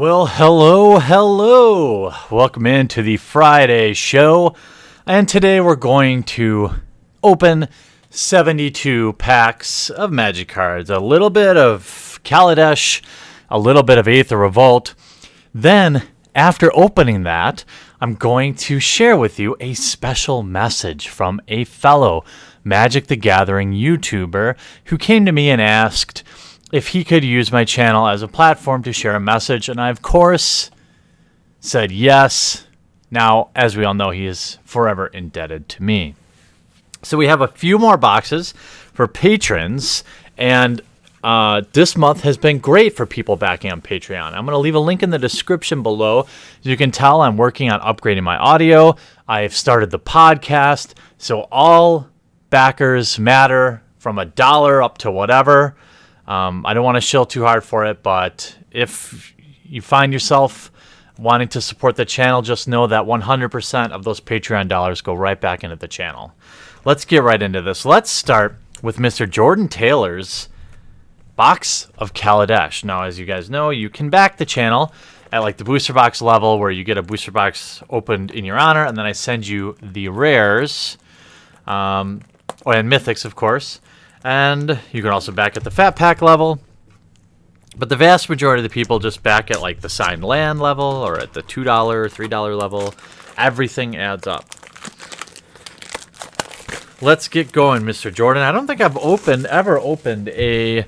Well, hello. Welcome into the Friday show. And today we're going to open 72 packs of Magic cards. A little bit of Kaladesh, a little bit of Aether Revolt. Then, after opening that, I'm going to share with you a special message from a fellow Magic the Gathering YouTuber who came to me and asked if he could use my channel as a platform to share a message, and I, of course, said yes. Now, as we all know, he is forever indebted to me. So we have a few more boxes for patrons, and this month has been great for people backing on Patreon. I'm going to leave a link in the description below. As you can tell, I'm working on upgrading my audio. I've started the podcast, so all backers matter, from $1 up to whatever. I don't want to shill too hard for it, but if you find yourself wanting to support the channel, just know that 100% of those Patreon dollars go right back into the channel. Let's get right into this. Let's start with Mr. Jordan Taylor's box of Kaladesh. Now, as you guys know, you can back the channel at like the booster box level, where you get a booster box opened in your honor, and then I send you the rares, and mythics, of course. And you can also back at the fat pack level. But the vast majority of the people just back at like the signed land level or at the $2, $3 level. Everything adds up. Let's get going, Mr. Jordan. I don't think I've ever opened a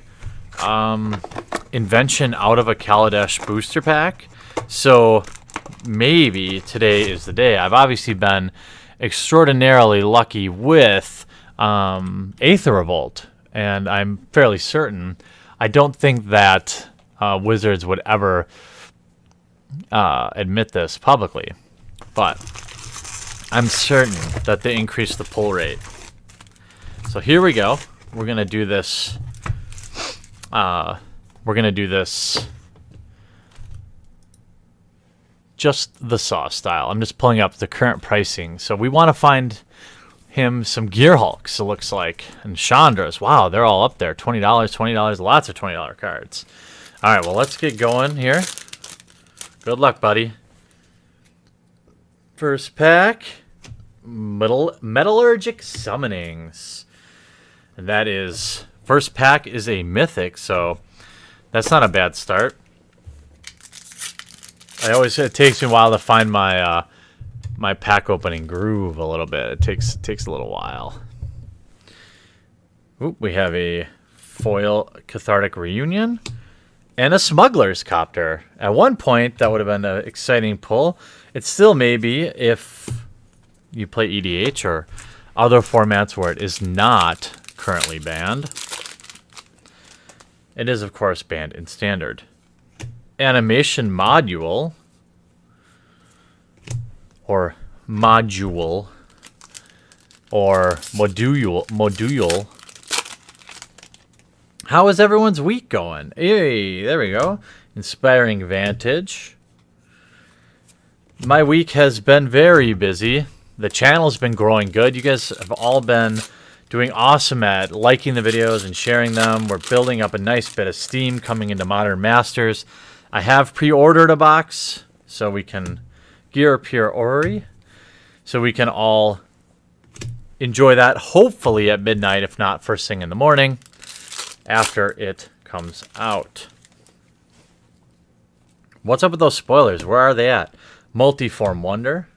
invention out of a Kaladesh booster pack. So maybe today is the day. I've obviously been extraordinarily lucky with Aether Revolt, and I'm fairly certain, I don't think that Wizards would ever admit this publicly, but I'm certain that they increased the pull rate. So here we go. We're gonna do this. Just the Saw style. I'm just pulling up the current pricing. So we want to find him some Gear Hulks, it looks like, and Chandras. Wow, they're all up there. $20, $20, lots of $20 cards. All right, well, let's get going here. Good luck, buddy. First pack, Metallurgic Summonings. And that is, first pack is a mythic, so that's not a bad start. It takes me a while to find my my pack opening groove a little bit. It takes a little while. Oop, we have a foil Cathartic Reunion and a Smuggler's Copter. At one point, that would have been an exciting pull. It still may be if you play EDH or other formats where it is not currently banned. It is, of course, banned in Standard. Animation Module, or module, or module. How is everyone's week going? Hey, there we go. Inspiring Vantage. My week has been very busy. The channel's been growing good. You guys have all been doing awesome at liking the videos and sharing them. We're building up a nice bit of steam coming into Modern Masters. I have pre-ordered a box so we can gear Pure Orrery, so we can all enjoy that, hopefully at midnight, if not first thing in the morning, after it comes out. What's up with those spoilers? Where are they at? Multiform Wonder.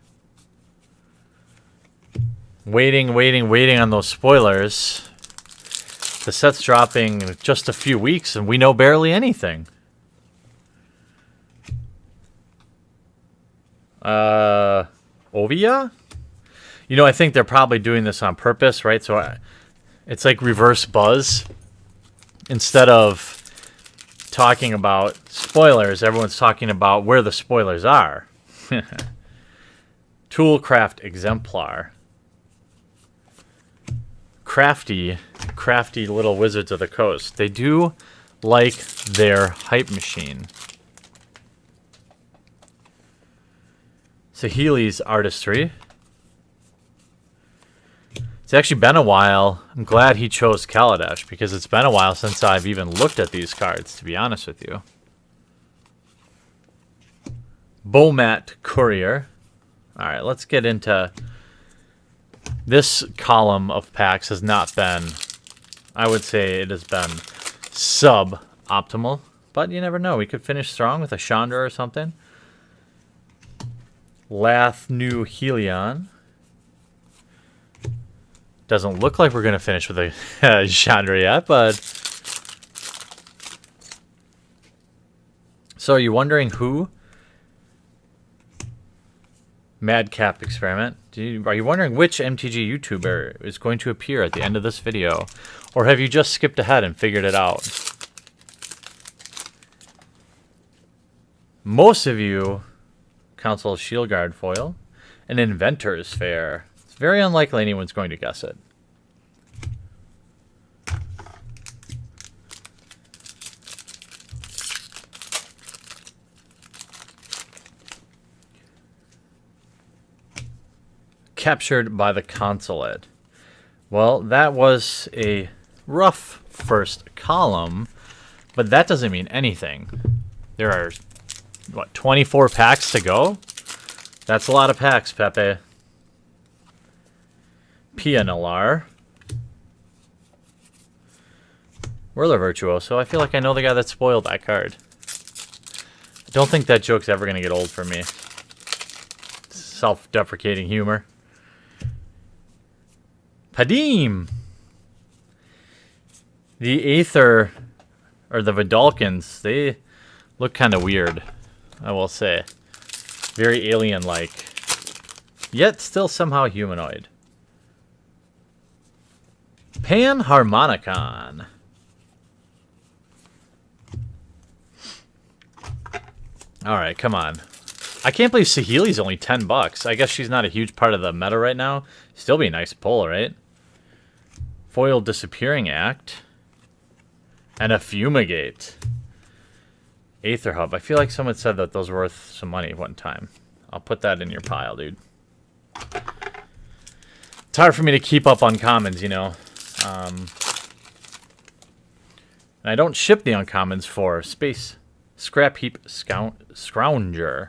Waiting on those spoilers. The set's dropping in just a few weeks, and we know barely anything. Ovia? You know, I think they're probably doing this on purpose, right? So it's like reverse buzz. Instead of talking about spoilers, everyone's talking about where the spoilers are. Toolcraft Exemplar. Crafty little Wizards of the Coast. They do like their hype machine. Saheeli's Artistry. It's actually been a while. I'm glad he chose Kaladesh, because it's been a while since I've even looked at these cards, to be honest with you. Bomat Courier. All right, let's get into this column of packs. Has not been, I would say it has been sub-optimal, but you never know. We could finish strong with a Chandra or something. Lath New Helion. Doesn't look like we're going to finish with a Chandra yet, but... So are you wondering who? Madcap Experiment. Are you wondering which MTG YouTuber is going to appear at the end of this video? Or have you just skipped ahead and figured it out? Most of you... Council Shield Guard foil. An Inventor's Fair. It's very unlikely anyone's going to guess it. Captured by the Consulate. Well, that was a rough first column, but that doesn't mean anything. There are, what, 24 packs to go? That's a lot of packs, Pepe. Pianalar. Whirler Virtuoso. I feel like I know the guy that spoiled that card. I don't think that joke's ever going to get old for me. Self-deprecating humor. Padim! The Aether, or the Vidalkins, they look kind of weird, I will say. Very alien-like. Yet still somehow humanoid. Panharmonicon. Alright, come on. I can't believe Saheeli's only $10. I guess she's not a huge part of the meta right now. Still be a nice pull, right? Foil Disappearing Act. And a Fumigate. Aether Hub. I feel like someone said that those were worth some money one time. I'll put that in your pile, dude. It's hard for me to keep up on commons, you know. And I don't ship the uncommons for Space Scrap Heap Scrounger.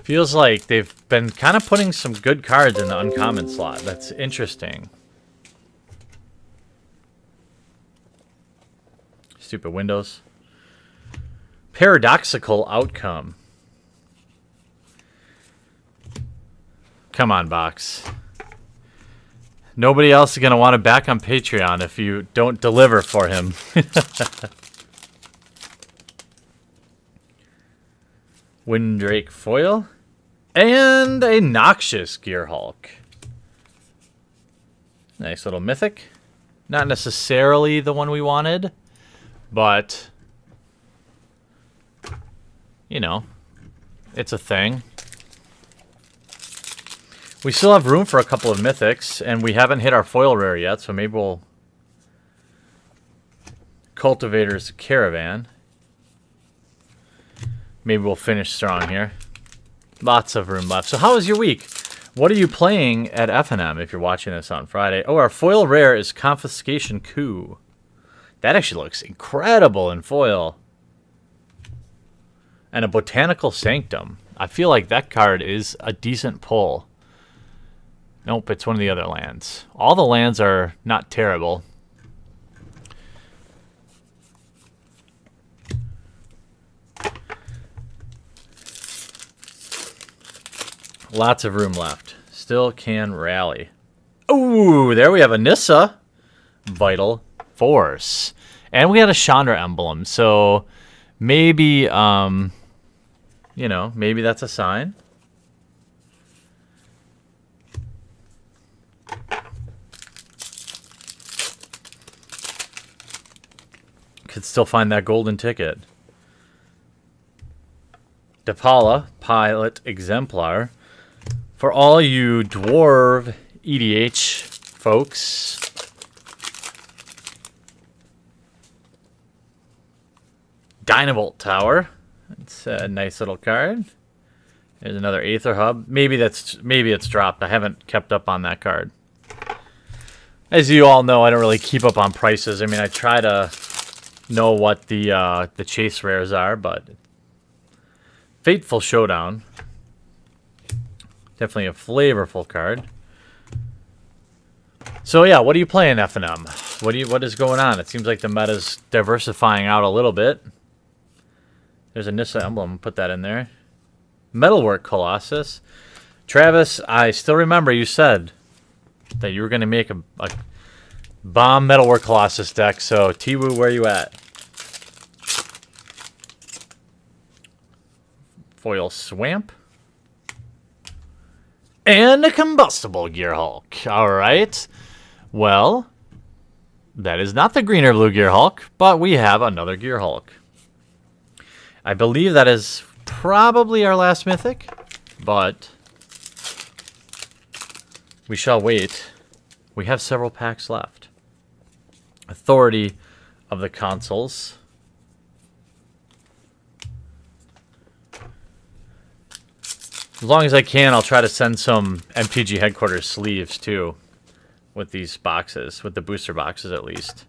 Feels like they've been kind of putting some good cards in the uncommon slot. That's interesting. Stupid windows. Paradoxical Outcome. Come on, box. Nobody else is going to want to back on Patreon if you don't deliver for him. Windrake Foil. And a Noxious Gearhulk. Nice little mythic. Not necessarily the one we wanted, but, you know, it's a thing. We still have room for a couple of mythics, and we haven't hit our foil rare yet, so maybe we'll... Cultivator's Caravan. Maybe we'll finish strong here. Lots of room left. So how was your week? What are you playing at FNM if you're watching this on Friday? Oh, our foil rare is Confiscation Coup. That actually looks incredible in foil. And a Botanical Sanctum. I feel like that card is a decent pull. Nope, it's one of the other lands. All the lands are not terrible. Lots of room left. Still can rally. Ooh, there we have a Nissa. Vital Force. And we had a Chandra emblem. So maybe, you know, maybe that's a sign. Could still find that golden ticket. Depala, Pilot Exemplar. For all you Dwarf EDH folks, Dynavolt Tower. It's a nice little card. There's another Aether Hub. Maybe it's dropped. I haven't kept up on that card. As you all know, I don't really keep up on prices. I mean, I try to, know what the chase rares are, but Fateful Showdown. Definitely a flavorful card. So yeah, what are you playing, F&M? What is going on? It seems like the meta's diversifying out a little bit. There's a Nissa emblem. Put that in there. Metalwork Colossus. Travis, I still remember you said that you were going to make a bomb Metalwork Colossus deck. So Tiwu, where are you at? Foil Swamp. And a Combustible Gear Hulk. All right. Well, that is not the green or blue Gear Hulk, but we have another Gear Hulk. I believe that is probably our last mythic, but we shall wait. We have several packs left. Authority of the Consuls. As long as I can, I'll try to send some MTG headquarters sleeves too with these boxes, with the booster boxes at least.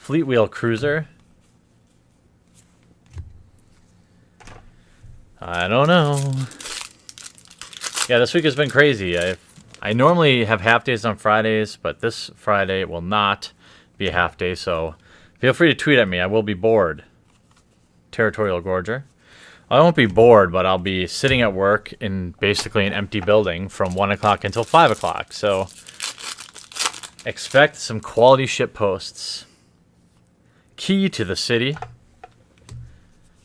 Fleetwheel Cruiser. I don't know. Yeah, this week has been crazy. I normally have half days on Fridays, but this Friday will not be a half day, so feel free to tweet at me. I will be bored. Territorial Gorger. I won't be bored, but I'll be sitting at work in basically an empty building from 1 o'clock until 5 o'clock. So expect some quality ship posts. Key to the City.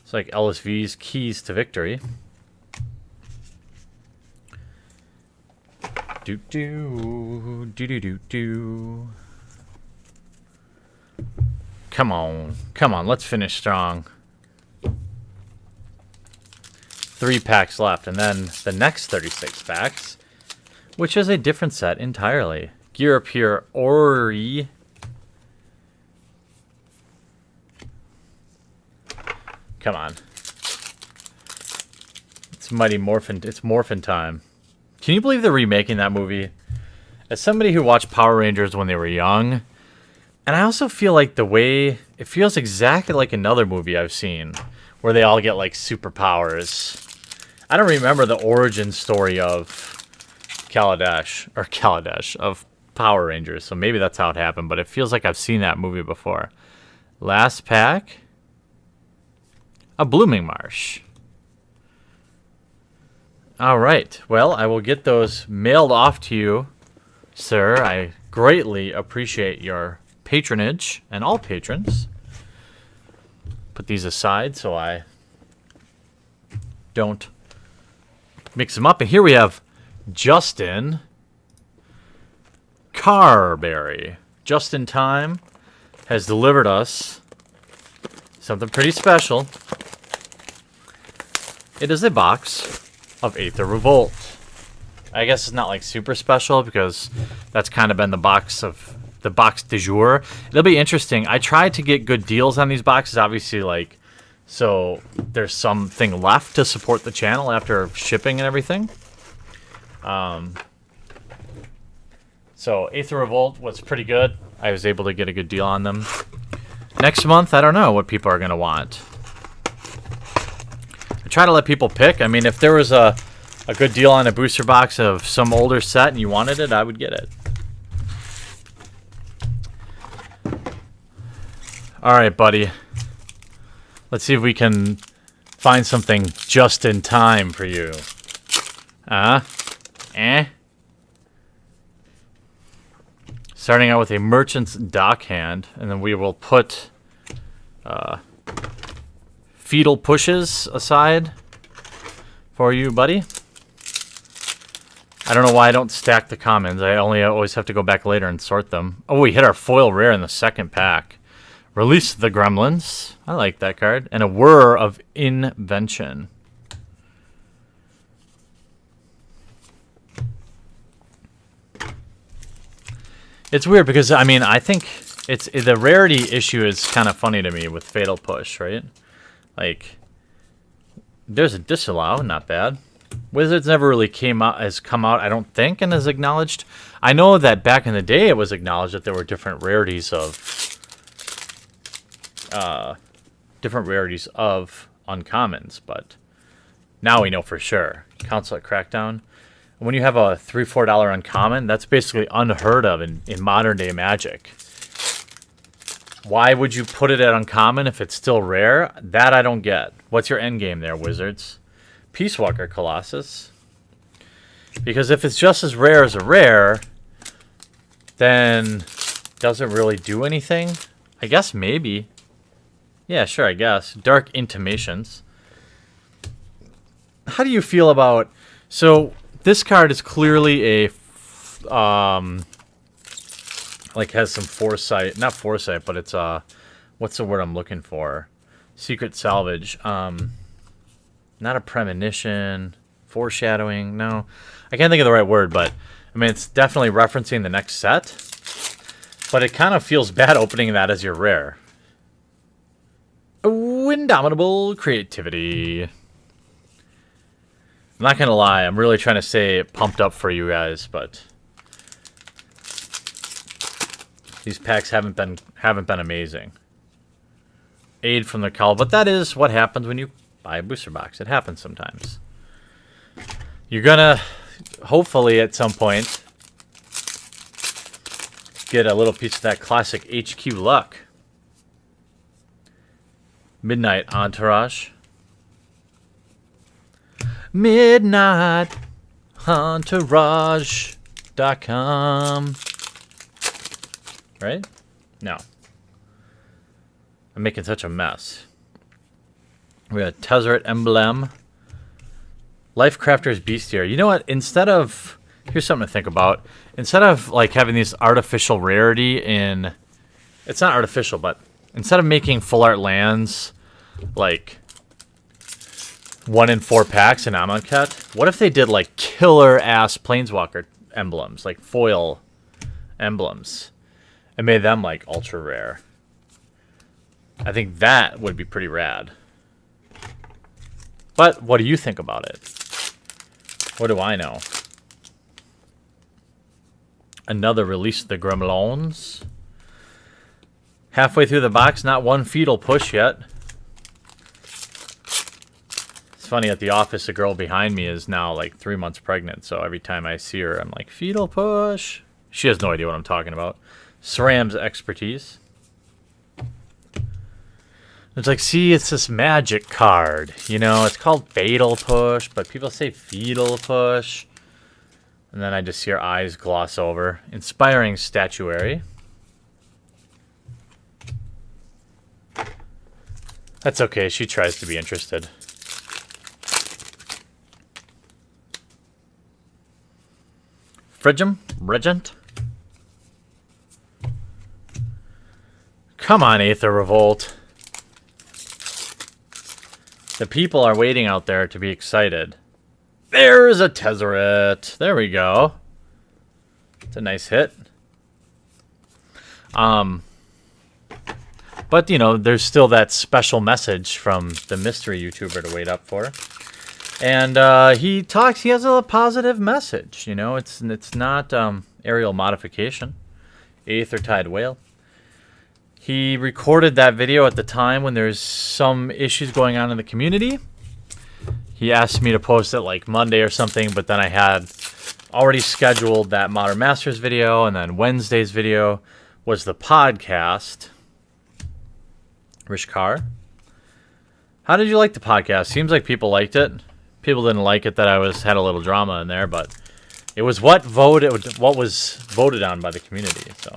It's like LSV's Keys to Victory. Do. Come on, let's finish strong. 3 packs left, and then the next 36 packs, which is a different set entirely. Gear Pure Ori. Come on. It's Mighty Morphin. It's Morphin time. Can you believe they're remaking that movie? As somebody who watched Power Rangers when they were young, and I also feel like the way it feels exactly like another movie I've seen, where they all get like superpowers. I don't remember the origin story of Kaladesh of Power Rangers, so maybe that's how it happened, but it feels like I've seen that movie before. Last pack. A Blooming Marsh. All right. Well, I will get those mailed off to you, sir. I greatly appreciate your patronage and all patrons. Put these aside so I don't mix them up. And here we have Justin Carberry. Just in Time has delivered us something pretty special. It is a box of Aether Revolt. I guess it's not like super special because that's kind of been the box du jour. It'll be interesting. I tried to get good deals on these boxes, obviously, like, so there's something left to support the channel after shipping and everything. So Aether Revolt was pretty good. I was able to get a good deal on them. Next month, I don't know what people are going to want. I try to let people pick. I mean, if there was a good deal on a booster box of some older set and you wanted it, I would get it. All right, buddy. Let's see if we can find something just in time for you. Starting out with a Merchant's Dockhand, and then we will put Fetal Pushes aside for you, buddy. I don't know why I don't stack the commons. I always have to go back later and sort them. Oh, we hit our foil rare in the second pack. Release the Gremlins. I like that card. And a Whir of Invention. It's weird because, I mean, I think the rarity issue is kind of funny to me with Fatal Push, right? Like, there's a Disallow, not bad. Wizards never really come out, I don't think, and has acknowledged. I know that back in the day it was acknowledged that there were different rarities of different rarities of uncommons, but now we know for sure. Consulate Crackdown. When you have a $3-4 uncommon, that's basically unheard of in modern day Magic. Why would you put it at uncommon if it's still rare? That I don't get. What's your end game there, Wizards? Peace Walker Colossus. Because if it's just as rare as a rare, then does it really do anything? I guess maybe. Yeah, sure, I guess. Dark Intimations. How do you feel about... So, this card is clearly a... like, has some foresight. Not foresight, but it's... what's the word I'm looking for? Secret Salvage. Not a premonition. Foreshadowing. No. I can't think of the right word, but... I mean, it's definitely referencing the next set. But it kind of feels bad opening that as your rare. Oh, Indomitable Creativity. I'm not going to lie. I'm really trying to stay pumped up for you guys, but... these packs haven't been amazing. Aid from the call, but that is what happens when you buy a booster box. It happens sometimes. You're going to... hopefully at some point get a little piece of that classic HQ luck. Midnight Entourage. Midnight Entourage.com. Right? No. I'm making such a mess. We got Tezzeret Emblem. Lifecrafter's Bestiary. You know what? Instead of... here's something to think about. Instead of like having this artificial rarity in... it's not artificial, but instead of making full art lands like 1 in 4 packs in Amonkhet, what if they did like killer ass Planeswalker emblems, like foil emblems, and made them like ultra rare? I think that would be pretty rad. But what do you think about it? What do I know? Another Release of the Gremlins. Halfway through the box, not one fetal push yet. It's funny, at the office, a girl behind me is now like 3 months pregnant, so every time I see her, I'm like, fetal push. She has no idea what I'm talking about. SRAM's Expertise. It's like, see, it's this magic card. You know, it's called Fatal Push, but people say Fetal Push. And then I just see her eyes gloss over. Inspiring Statuary. That's okay, she tries to be interested. Phrygium Regent. Come on, Aether Revolt. The people are waiting out there to be excited. There's a Tezzeret. There we go. It's a nice hit. But, you know, there's still that special message from the mystery YouTuber to wait up for. And he has a positive message. You know, it's not aerial modification. Aethertide Whale. He recorded that video at the time when there's some issues going on in the community. He asked me to post it like Monday or something, but then I had already scheduled that Modern Masters video, and then Wednesday's video was the podcast. Rishkar. How did you like the podcast? Seems like people liked it. People didn't like it that I had a little drama in there, but it was what was voted on by the community. So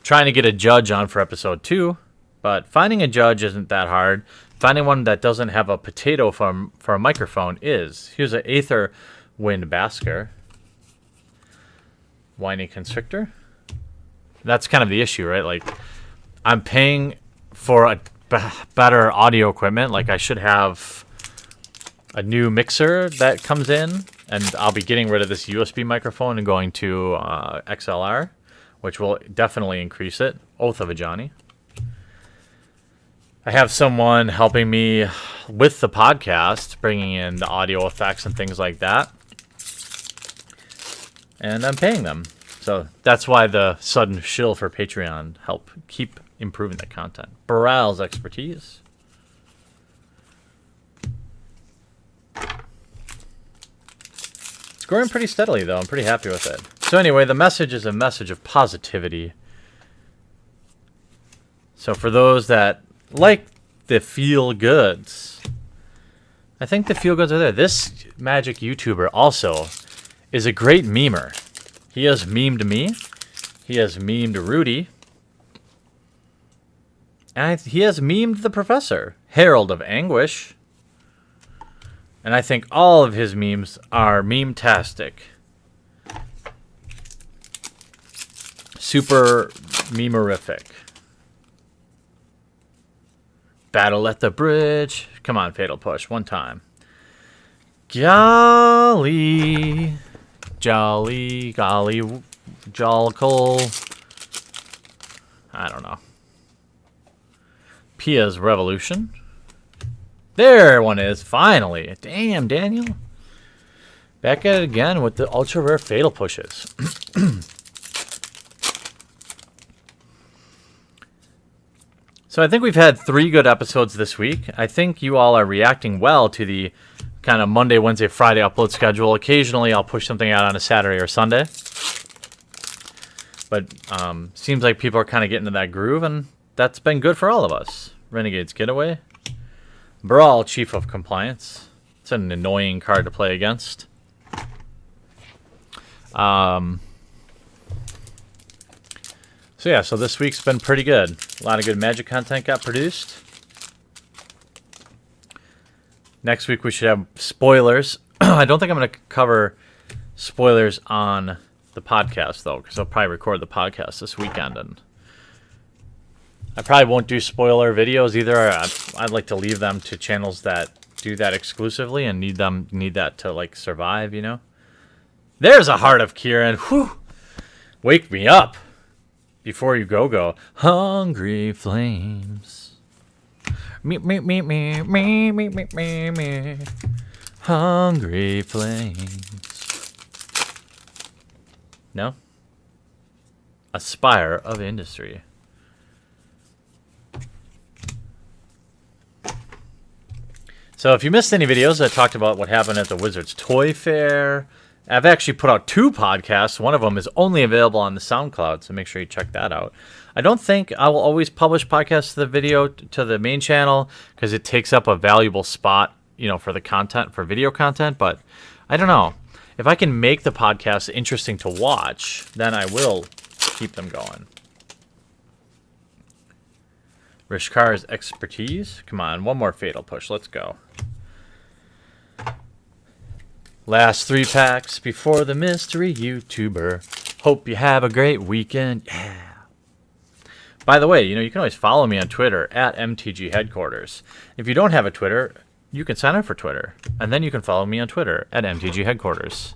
trying to get a judge on for episode 2, but finding a judge isn't that hard. Finding one that doesn't have a potato for a microphone is. Here's an Aether Wind Basker. Whiny Constrictor. That's kind of the issue, right? Like, I'm paying for a better audio equipment. Like, I should have a new mixer that comes in, and I'll be getting rid of this USB microphone and going to XLR, which will definitely increase it. Oath of a Johnny. I have someone helping me with the podcast, bringing in the audio effects and things like that. And I'm paying them. So that's why the sudden shill for Patreon help keep improving the content. Baral's expertise. It's growing pretty steadily, though. I'm pretty happy with it. So anyway, the message is a message of positivity. So for those that like the feel-goods, I think the feel-goods are there. This Magic YouTuber also is a great memer. He has memed me. He has memed Rudy. And he has memed the Professor, Herald of Anguish. And I think all of his memes are meme-tastic. Super memorific. Battle at the bridge. Come on, Fatal Push. One time. Golly. Jolly. Golly. Jollicle. I don't know. Pia's Revolution. There one is, finally. Damn, Daniel. Back at it again with the ultra rare Fatal Pushes. So I think we've had 3 good episodes this week. I think you all are reacting well to the kind of Monday, Wednesday, Friday upload schedule. Occasionally I'll push something out on a Saturday or Sunday. But seems like people are kind of getting to that groove, and that's been good for all of us. Renegade's Getaway. Brawl, Chief of Compliance. It's an annoying card to play against. So yeah, so this week's been pretty good. A lot of good Magic content got produced. Next week we should have spoilers. I don't think I'm going to cover spoilers on the podcast, though, because I'll probably record the podcast this weekend, and I probably won't do spoiler videos either. I'd like to leave them to channels that do that exclusively and need that to like survive, you know. There's a Heart of Kieran. Whew. Wake me up before you go. Hungry flames. Me. Hungry flames. No? Aspire of Industry. So if you missed any videos, I talked about what happened at the Wizards Toy Fair. I've actually put out 2 podcasts. One of them is only available on the SoundCloud, so make sure you check that out. I don't think I will always publish podcasts to the video to the main channel because it takes up a valuable spot, you know, for the content, for video content. But I don't know. If I can make the podcast interesting to watch, then I will keep them going. Rishkar's Expertise. Come on, one more Fatal Push. Let's go. Last 3 packs before the mystery YouTuber. Hope you have a great weekend. Yeah. By the way, you know, you can always follow me on Twitter at MTG Headquarters. If you don't have a Twitter, you can sign up for Twitter. And then you can follow me on Twitter at MTG Headquarters.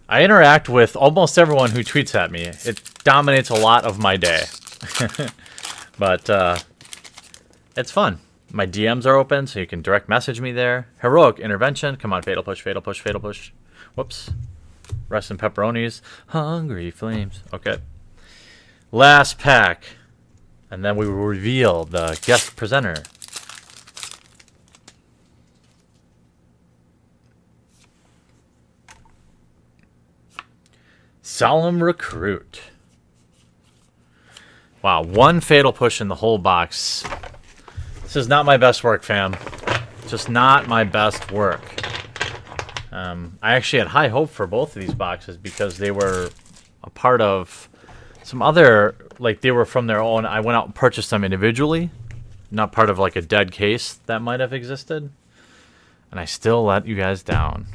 I interact with almost everyone who tweets at me. It dominates a lot of my day. But it's fun. My DMs are open, so you can direct message me there. Heroic Intervention. Come on, Fatal Push, Fatal Push, Fatal Push. Whoops. Rest in Pepperonis. Hungry Flames. Okay. Last pack. And then we will reveal the guest presenter. Solemn Recruit. Wow, 1 Fatal Push in the whole box. This is not my best work, fam. Just not my best work. I actually had high hope for both of these boxes because they were a part of some other, like they were from their own. I went out and purchased them individually, not part of like a dead case that might have existed. And I still let you guys down.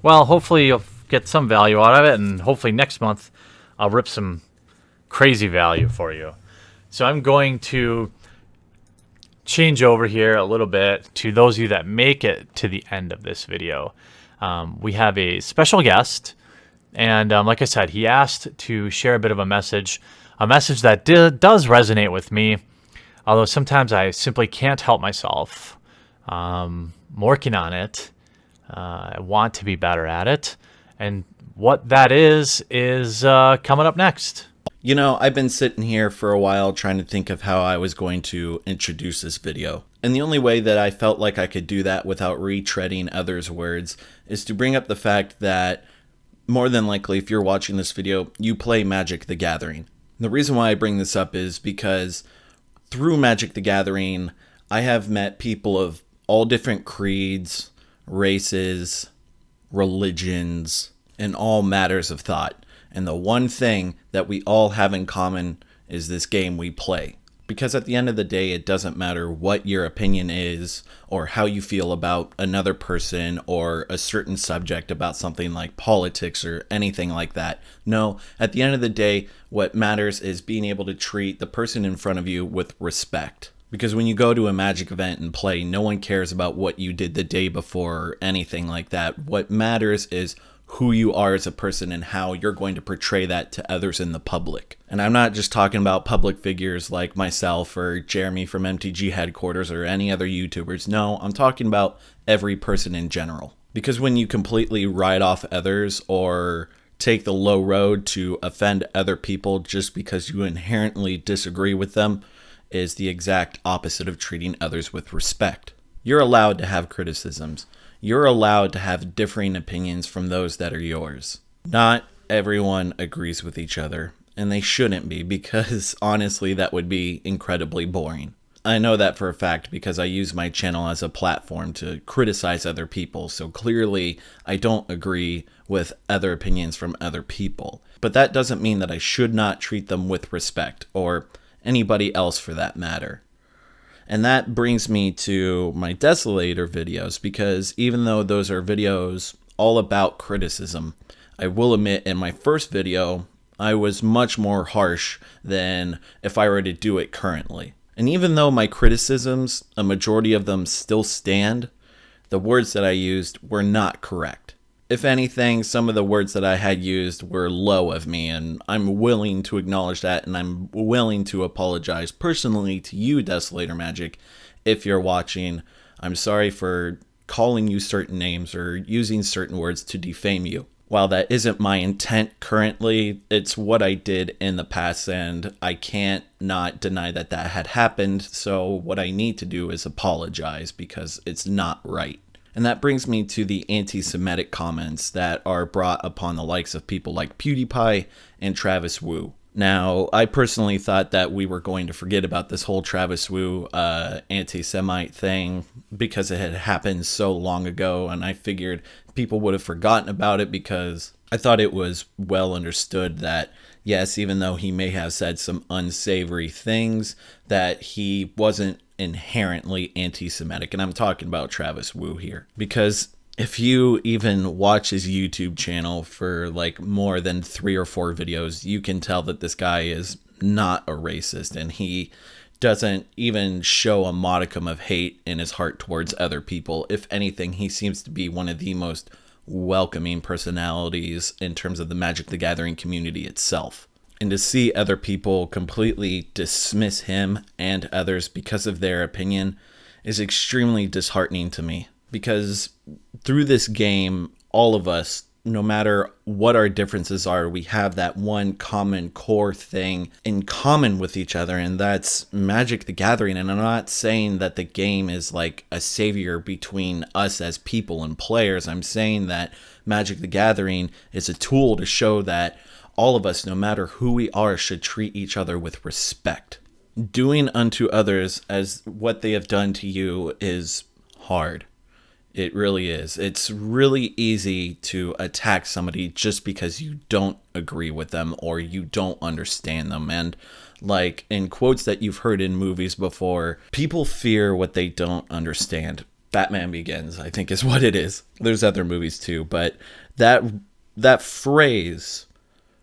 Well, hopefully you'll get some value out of it, and hopefully next month I'll rip some crazy value for you. So I'm going to change over here a little bit to those of you that make it to the end of this video. We have a special guest, and like I said, he asked to share a bit of a message that does resonate with me, although sometimes I simply can't help myself. I'm working on it. I want to be better at it, and what that is coming up next. You know, I've been sitting here for a while trying to think of how I was going to introduce this video. And the only way that I felt like I could do that without retreading others' words is to bring up the fact that more than likely, if you're watching this video, you play Magic the Gathering. The reason why I bring this up is because through Magic the Gathering, I have met people of all different creeds, races, religions, and all matters of thought. And the one thing that we all have in common is this game we play. Because at the end of the day, it doesn't matter what your opinion is or how you feel about another person or a certain subject about something like politics or anything like that. No, at the end of the day, what matters is being able to treat the person in front of you with respect. Because when you go to a Magic event and play, no one cares about what you did the day before or anything like that. What matters is who you are as a person and how you're going to portray that to others in the public. And I'm not just talking about public figures like myself or Jeremy from MTG headquarters or any other YouTubers. No, I'm talking about every person in general. Because when you completely write off others or take the low road to offend other people just because you inherently disagree with them is the exact opposite of treating others with respect. You're allowed to have criticisms. You're allowed to have differing opinions from those that are yours. Not everyone agrees with each other, and they shouldn't be, because honestly, that would be incredibly boring. I know that for a fact because I use my channel as a platform to criticize other people, so clearly I don't agree with other opinions from other people. But that doesn't mean that I should not treat them with respect, or anybody else for that matter. And that brings me to my Desolator videos, because even though those are videos all about criticism, I will admit in my first video, I was much more harsh than if I were to do it currently. And even though my criticisms, a majority of them still stand, the words that I used were not correct. If anything, some of the words that I had used were low of me, and I'm willing to acknowledge that, and I'm willing to apologize personally to you, Desolator Magic, if you're watching. I'm sorry for calling you certain names or using certain words to defame you. While that isn't my intent currently, it's what I did in the past, and I can't not deny that that had happened, so what I need to do is apologize because it's not right. And that brings me to the anti-Semitic comments that are brought upon the likes of people like PewDiePie and Travis Wu. Now, I personally thought that we were going to forget about this whole Travis Wu anti-Semite thing because it had happened so long ago, and I figured people would have forgotten about it because I thought it was well understood that, yes, even though he may have said some unsavory things, that he wasn't inherently anti-Semitic. And I'm talking about Travis Wu here. Because if you even watch his YouTube channel for like more than 3 or 4 videos, you can tell that this guy is not a racist, and he doesn't even show a modicum of hate in his heart towards other people. If anything, he seems to be one of the most welcoming personalities in terms of the Magic the Gathering community itself. And to see other people completely dismiss him and others because of their opinion is extremely disheartening to me. Because through this game, all of us, no matter what our differences are, we have that one common core thing in common with each other, and that's Magic the Gathering. And I'm not saying that the game is like a savior between us as people and players. I'm saying that Magic the Gathering is a tool to show that all of us, no matter who we are, should treat each other with respect. Doing unto others as what they have done to you is hard. It really is. It's really easy to attack somebody just because you don't agree with them or you don't understand them. And like in quotes that you've heard in movies before, people fear what they don't understand. Batman Begins, I think, is what it is. There's other movies too, but that phrase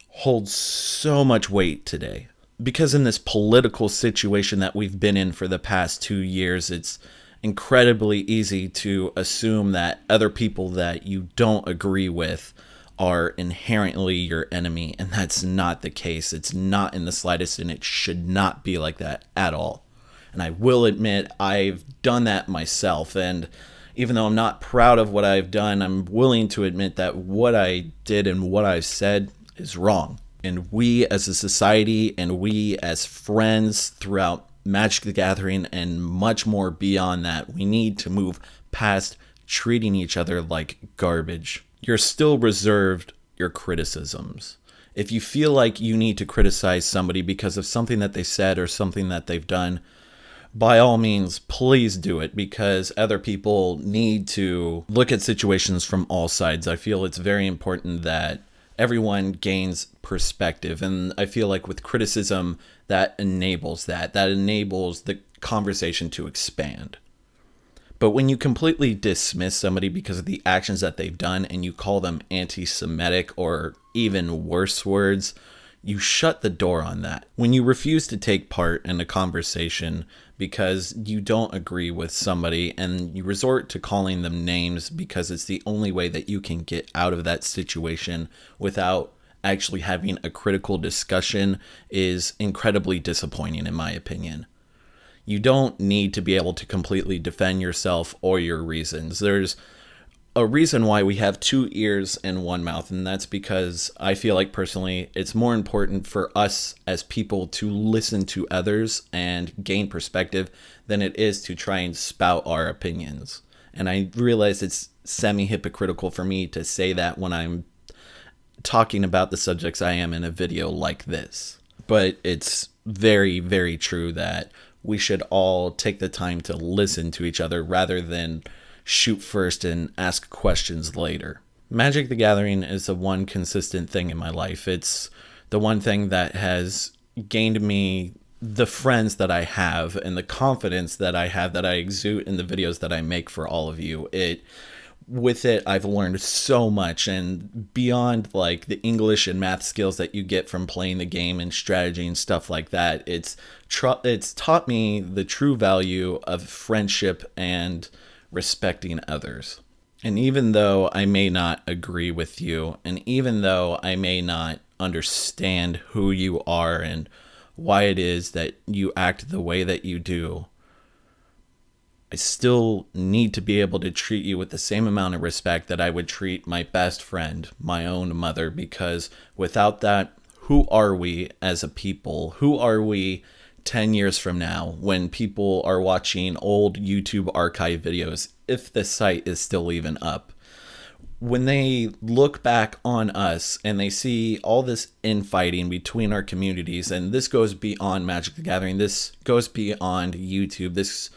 holds so much weight today. Because in this political situation that we've been in for the past 2 years, it's incredibly easy to assume that other people that you don't agree with are inherently your enemy, and that's not the case. It's not in the slightest, and it should not be like that at all. And I will admit I've done that myself, and even though I'm not proud of what I've done, I'm willing to admit that what I did and what I've said is wrong. And we as a society and we as friends throughout Magic the Gathering and much more beyond that, we need to move past treating each other like garbage. You're still reserved your criticisms. If you feel like you need to criticize somebody because of something that they said or something that they've done, by all means, please do it, because other people need to look at situations from all sides. I feel it's very important that everyone gains perspective. And I feel like with criticism, that enables that. That enables the conversation to expand. But when you completely dismiss somebody because of the actions that they've done and you call them anti-Semitic or even worse words, you shut the door on that. When you refuse to take part in a conversation because you don't agree with somebody and you resort to calling them names because it's the only way that you can get out of that situation without actually having a critical discussion, is incredibly disappointing in my opinion. You don't need to be able to completely defend yourself or your reasons. There's a reason why we have 2 ears and 1 mouth, and that's because I feel like personally it's more important for us as people to listen to others and gain perspective than it is to try and spout our opinions. And I realize it's semi-hypocritical for me to say that when I'm talking about the subjects I am in a video like this. But it's very, very true that we should all take the time to listen to each other rather than shoot first and ask questions later. Magic the Gathering is the one consistent thing in my life. It's the one thing that has gained me the friends that I have and the confidence that I have, that I exude in the videos that I make for all of you. With it, I've learned so much, and beyond like the English and math skills that you get from playing the game and strategy and stuff like that, it's taught me the true value of friendship and respecting others. And even though I may not agree with you, and even though I may not understand who you are and why it is that you act the way that you do, I still need to be able to treat you with the same amount of respect that I would treat my best friend, my own mother, because without that, who are we as a people? Who are we 10 years from now when people are watching old YouTube archive videos, if the site is still even up? When they look back on us and they see all this infighting between our communities, and this goes beyond Magic the Gathering, this goes beyond YouTube, this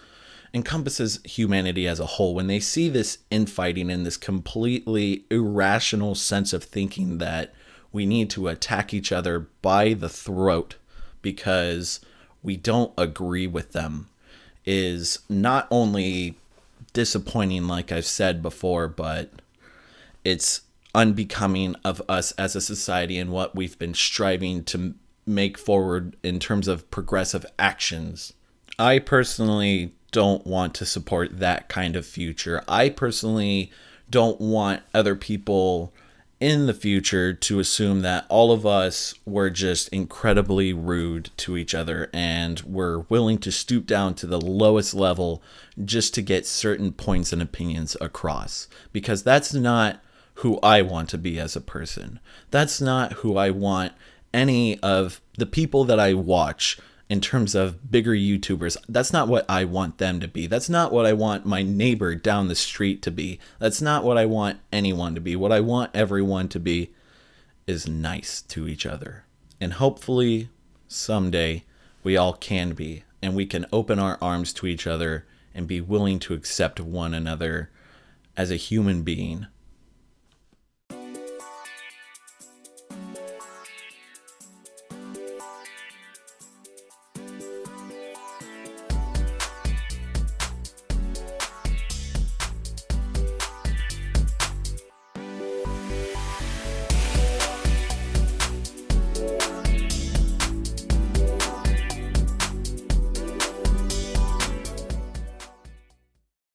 encompasses humanity as a whole. When they see this infighting and this completely irrational sense of thinking that we need to attack each other by the throat because we don't agree with them, is not only disappointing, like I've said before, but it's unbecoming of us as a society and what we've been striving to make forward in terms of progressive actions. I personally don't want to support that kind of future. I personally don't want other people in the future to assume that all of us were just incredibly rude to each other and we're willing to stoop down to the lowest level just to get certain points and opinions across. Because that's not who I want to be as a person. That's not who I want any of the people that I watch in terms of bigger YouTubers. That's not what I want them to be. That's not what I want my neighbor down the street to be. That's not what I want anyone to be. What I want everyone to be is nice to each other. And hopefully someday we all can be, and we can open our arms to each other and be willing to accept one another as a human being